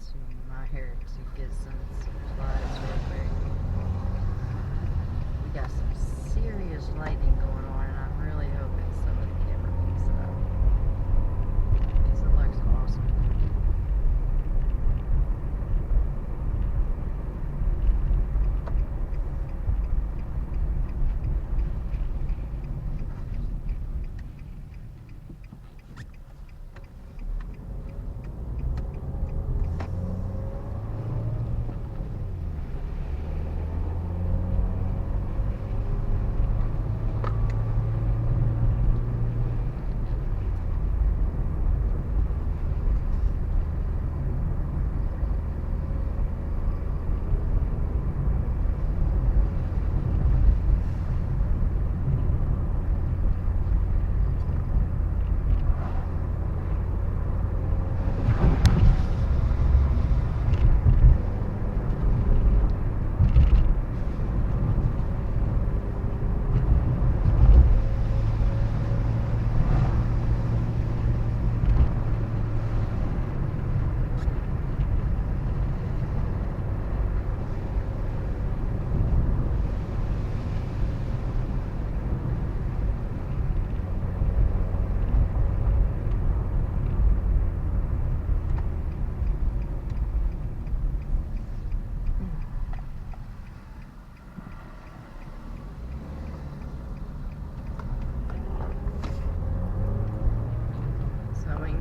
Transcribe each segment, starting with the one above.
to my hair to get some supplies real quick. We got some serious lightning going on, and I'm really hoping some of the camera picks it up because it looks awesome.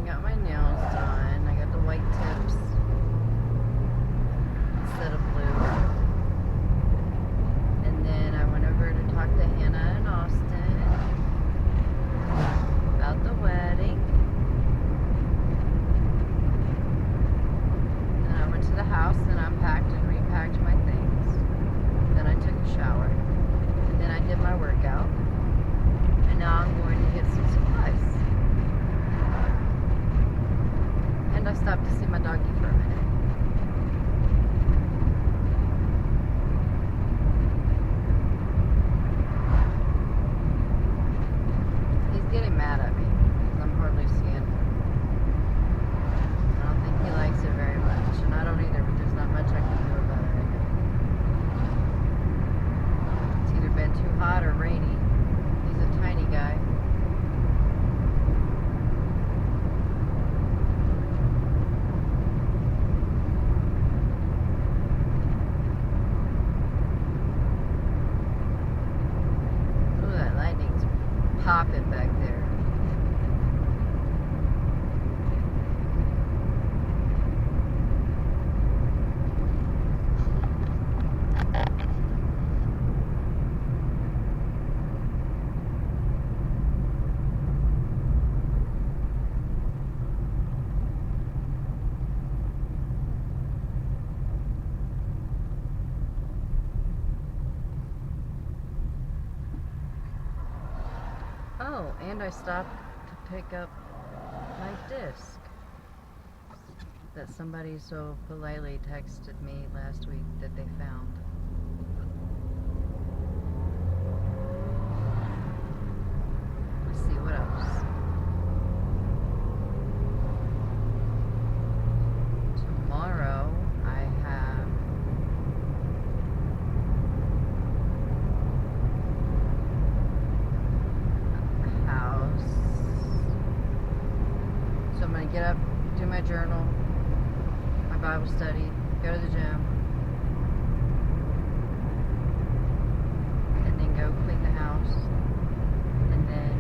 Got my nails done. I got the white tips instead of blue. And then I went over to talk to Hannah and Austin about the wedding. Then I went to the house and unpacked and repacked my things. Then I took a shower. And then I did my workout. And now I'm going to get some supplies. And I stopped to see my doggy for a minute. He's getting mad at me because I'm hardly seeing him. I don't think he likes it very much, and I don't either, but there's not much I can do about it right now. It's either been too hot or rainy. He's a tiny guy. Popping back there. Oh, and I stopped to pick up my disc that somebody so politely texted me last week that they found. Let's see what else. Tomorrow I have I'm going to get up, do my journal, my Bible study, go to the gym, and then go clean the house, and then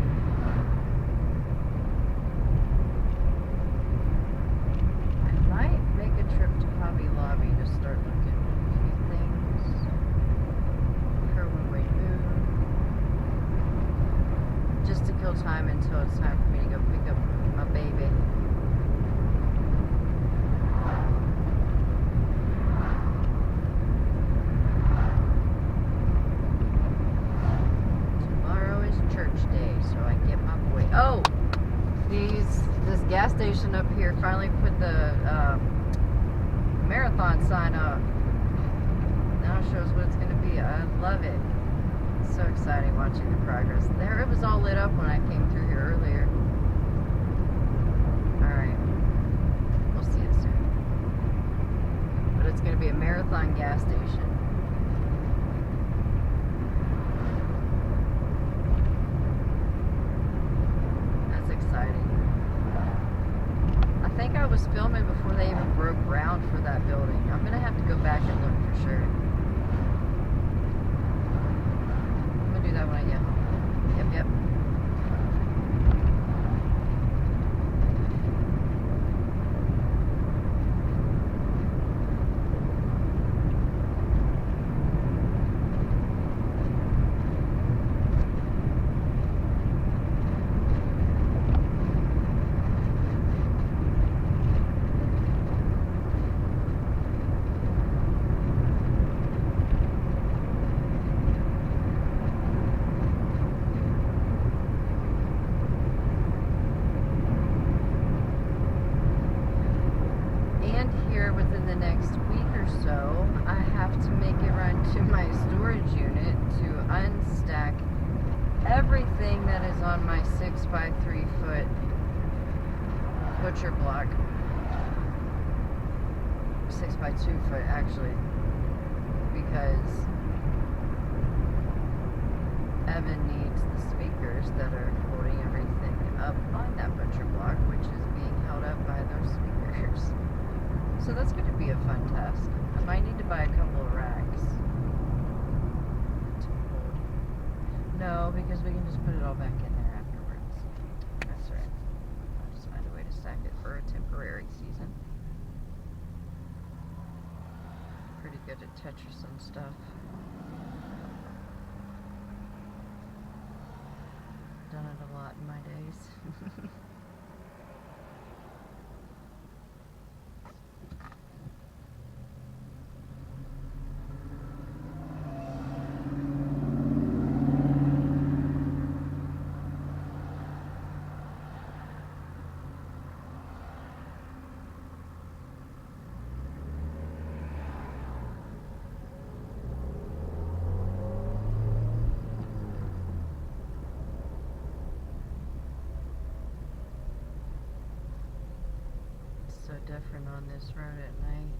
I might make a trip to Hobby Lobby to start looking at a few things for when we move, just to kill time until it's time for me to go pick up my baby. Tomorrow is church day, so I get my boy. Oh, this gas station up here finally put the marathon sign up. Now it shows what it's going to be. I love it. It's so exciting watching the progress. There, it was all lit up when I came through here earlier. Alright. We'll see you soon. it's going to be a Marathon gas station. That's exciting. I think I was filming before they even broke ground for that building. I'm going to have to go back and look for sure. I'm going to do that when I get home. Yep. Within the next week or so, I have to make a run to my storage unit to unstack everything that is on my 6 by 3 foot butcher block. 6 by 2 foot actually, because Evan needs the speakers that are holding everything up on that butcher block, which is being held up by those speakers. So that's going to be a fun task. I might need to buy a couple of racks to hold. No, because we can just put it all back in there afterwards. That's right. I'll just find a way to stack it for a temporary season. Pretty good at Tetris and stuff. Done it a lot in my days. So different on this road at night.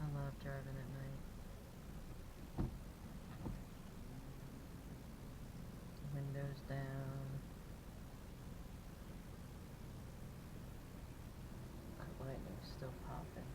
I love driving at night. Windows down. That lightning's still popping.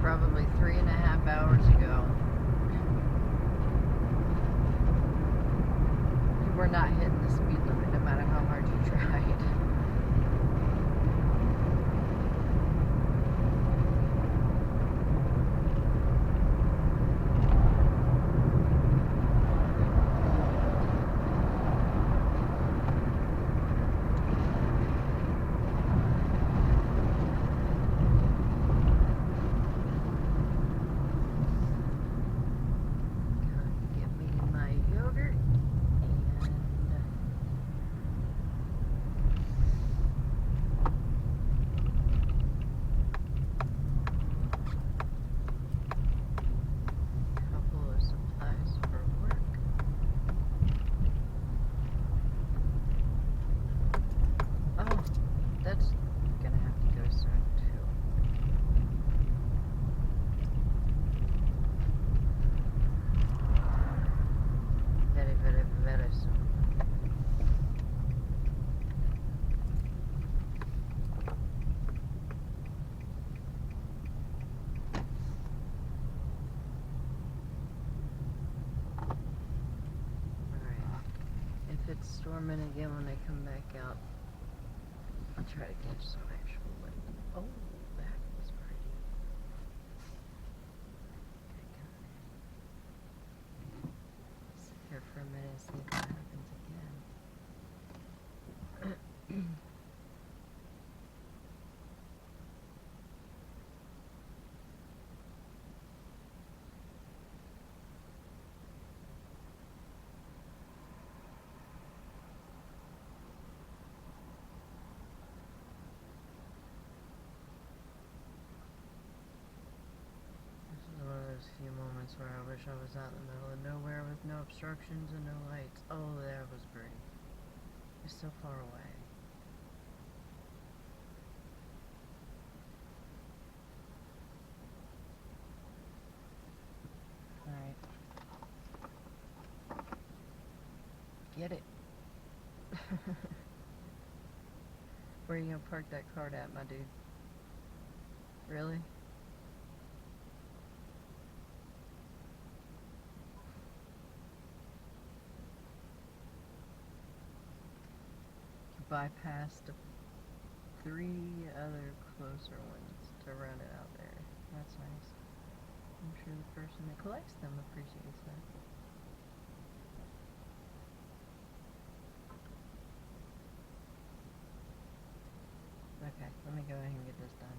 Probably 3.5 hours ago, you were not hitting the speed limit no matter how hard you tried. storming again when they come back out. I'll try to catch some actual wind. Oh, that was pretty. Okay, come on. Sit here for a minute and see if that happens again. One of those few moments where I wish I was out in the middle of nowhere with no obstructions and no lights. Oh, that was pretty. It's so far away. Alright. Get it. Where are you gonna park that cart at, my dude? Really? Bypassed 3 other closer ones to run it out there. That's nice. I'm sure the person that collects them appreciates that. Okay, let me go ahead and get this done.